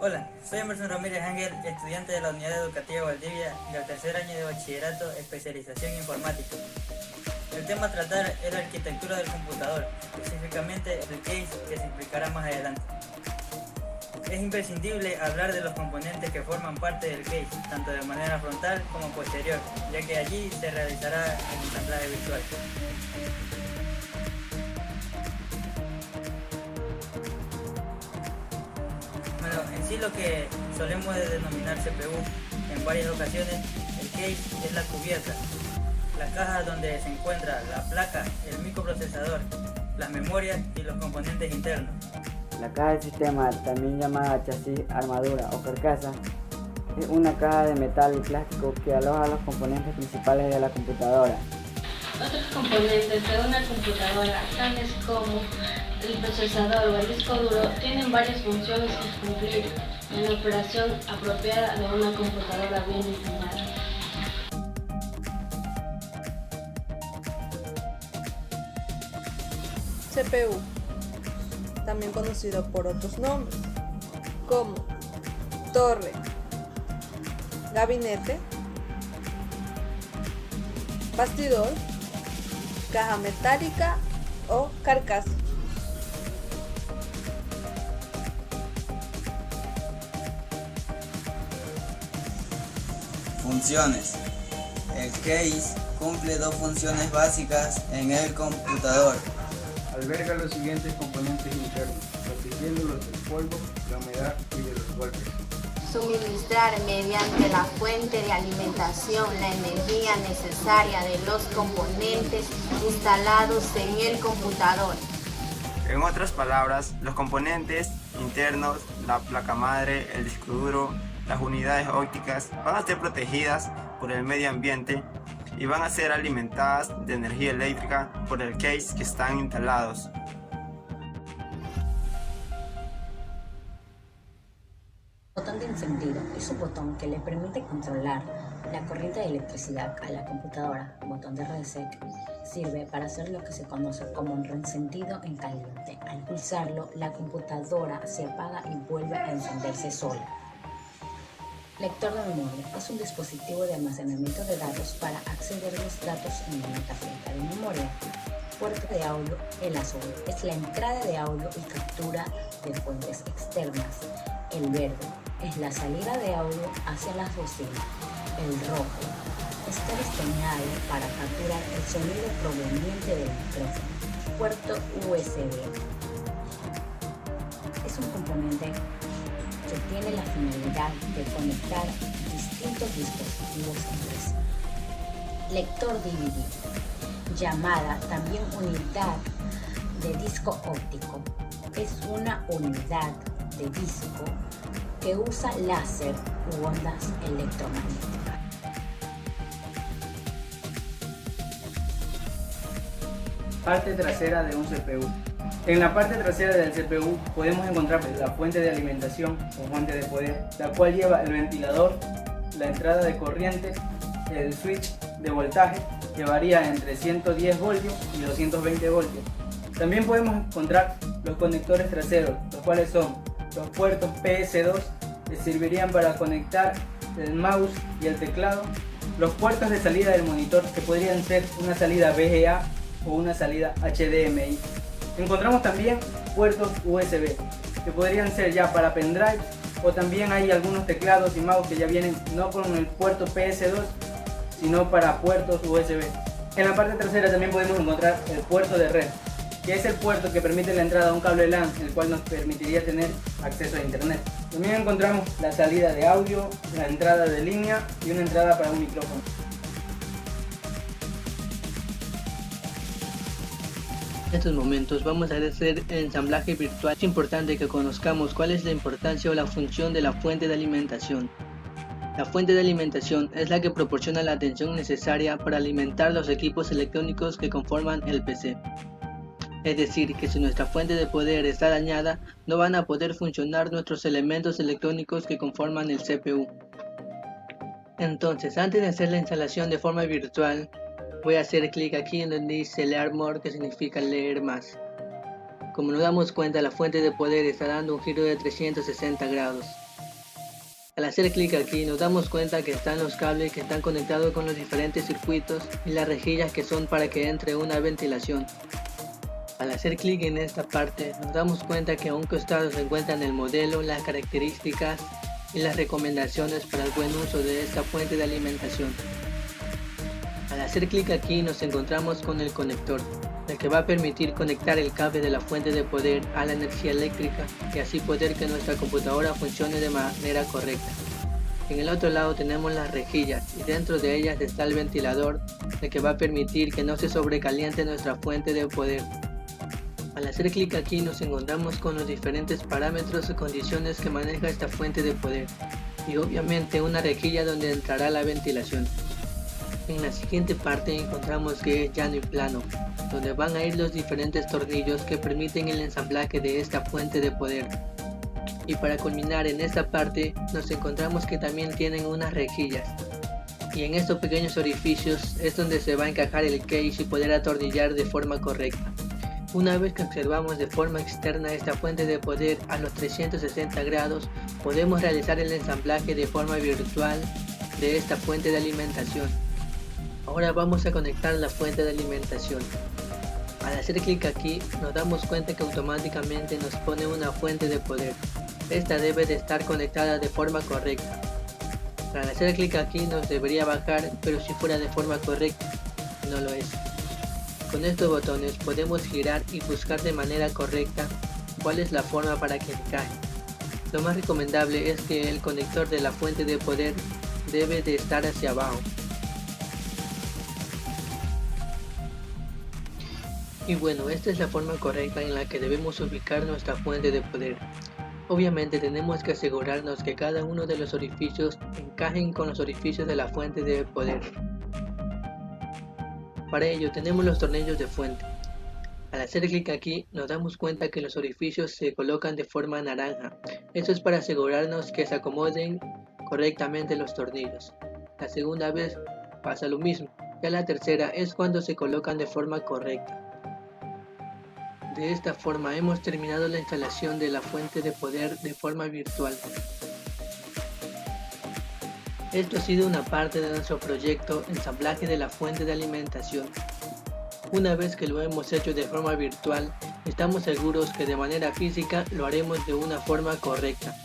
Hola, soy Emerson Ramírez Ángel, estudiante de la Unidad Educativa Valdivia del tercer año de bachillerato, especialización informática. El tema a tratar es la arquitectura del computador, específicamente el case que se explicará más adelante. Es imprescindible hablar de los componentes que forman parte del case, tanto de manera frontal como posterior, ya que allí se realizará el ensamblaje virtual. Bueno, en sí lo que solemos denominar CPU en varias ocasiones, el case es la cubierta, la caja donde se encuentra la placa, el microprocesador, las memorias y los componentes internos. La caja del sistema, también llamada chasis, armadura o carcasa, es una caja de metal y plástico que aloja los componentes principales de la computadora. Otros componentes de una computadora, tales como el procesador o el disco duro, tienen varias funciones que cumplir en la operación apropiada de una computadora bien diseñada. CPU, también conocido por otros nombres, como torre, gabinete, bastidor, caja metálica o carcasa. Funciones. El case cumple dos funciones básicas en el computador. Alberga los siguientes componentes internos, protegiéndolos del polvo, la humedad y de los golpes. Suministrar mediante la fuente de alimentación la energía necesaria de los componentes instalados en el computador. En otras palabras, los componentes internos, la placa madre, el disco duro, las unidades ópticas van a ser protegidas por el medio ambiente y van a ser alimentadas de energía eléctrica por el case que están instalados. El botón de encendido es un botón que le permite controlar la corriente de electricidad a la computadora. El botón de reset sirve para hacer lo que se conoce como un reencendido en caliente. Al pulsarlo, la computadora se apaga y vuelve a encenderse sola. Lector de memoria es un dispositivo de almacenamiento de datos para acceder a los datos en una tarjeta de memoria. Puerto de audio, el azul, es la entrada de audio y captura de fuentes externas. El verde es la salida de audio hacia las bocinas. El rojo está diseñado para capturar el sonido proveniente del micrófono. Puerto USB es un componente que tiene la finalidad de conectar distintos dispositivos entre sí. Lector DVD, llamada también unidad de disco óptico, es una unidad de disco que usa láser u ondas electromagnéticas. Parte trasera de un CPU. En la parte trasera del CPU podemos encontrar la fuente de alimentación o fuente de poder, la cual lleva el ventilador, la entrada de corriente, el switch de voltaje que varía entre 110 voltios y 220 voltios. También podemos encontrar los conectores traseros, los cuales son los puertos PS2 que servirían para conectar el mouse y el teclado, los puertos de salida del monitor que podrían ser una salida VGA o una salida HDMI. Encontramos también puertos USB que podrían ser ya para pendrive, o también hay algunos teclados y mouse que ya vienen no con el puerto PS2 sino para puertos USB. En la parte trasera también podemos encontrar el puerto de red, que es el puerto que permite la entrada a un cable LAN, el cual nos permitiría tener acceso a internet. También encontramos la salida de audio, la entrada de línea y una entrada para un micrófono. En estos momentos vamos a hacer el ensamblaje virtual. Es importante que conozcamos cuál es la importancia o la función de la fuente de alimentación. La fuente de alimentación es la que proporciona la tensión necesaria para alimentar los equipos electrónicos que conforman el PC. Es decir, que si nuestra fuente de poder está dañada, no van a poder funcionar nuestros elementos electrónicos que conforman el CPU. Entonces, antes de hacer la instalación de forma virtual, voy a hacer clic aquí en donde dice Learn More, que significa leer más. Como nos damos cuenta, la fuente de poder está dando un giro de 360 grados. Al hacer clic aquí nos damos cuenta que están los cables que están conectados con los diferentes circuitos y las rejillas que son para que entre una ventilación. Al hacer clic en esta parte nos damos cuenta que a un costado se encuentran el modelo, las características y las recomendaciones para el buen uso de esta fuente de alimentación. Al hacer clic aquí nos encontramos con el conector, el que va a permitir conectar el cable de la fuente de poder a la energía eléctrica y así poder que nuestra computadora funcione de manera correcta. En el otro lado tenemos las rejillas y dentro de ellas está el ventilador, el que va a permitir que no se sobrecaliente nuestra fuente de poder. Al hacer clic aquí nos encontramos con los diferentes parámetros y condiciones que maneja esta fuente de poder y obviamente una rejilla donde entrará la ventilación. En la siguiente parte encontramos que es llano y plano, donde van a ir los diferentes tornillos que permiten el ensamblaje de esta fuente de poder. Y para culminar en esta parte nos encontramos que también tienen unas rejillas. Y en estos pequeños orificios es donde se va a encajar el case y poder atornillar de forma correcta. Una vez que observamos de forma externa esta fuente de poder a los 360 grados, podemos realizar el ensamblaje de forma virtual de esta fuente de alimentación. Ahora vamos a conectar la fuente de alimentación. Al hacer clic aquí nos damos cuenta que automáticamente nos pone una fuente de poder. Esta debe de estar conectada de forma correcta. Al hacer clic aquí nos debería bajar, pero si fuera de forma correcta, no lo es. Con estos botones podemos girar y buscar de manera correcta cuál es la forma para que encaje. Lo más recomendable es que el conector de la fuente de poder debe de estar hacia abajo. Y bueno, esta es la forma correcta en la que debemos ubicar nuestra fuente de poder. Obviamente tenemos que asegurarnos que cada uno de los orificios encajen con los orificios de la fuente de poder. Para ello tenemos los tornillos de fuente. Al hacer clic aquí nos damos cuenta que los orificios se colocan de forma naranja. Esto es para asegurarnos que se acomoden correctamente los tornillos. La segunda vez pasa lo mismo. Ya la tercera es cuando se colocan de forma correcta. De esta forma hemos terminado la instalación de la fuente de poder de forma virtual. Esto ha sido una parte de nuestro proyecto ensamblaje de la fuente de alimentación. Una vez que lo hemos hecho de forma virtual, estamos seguros que de manera física lo haremos de una forma correcta.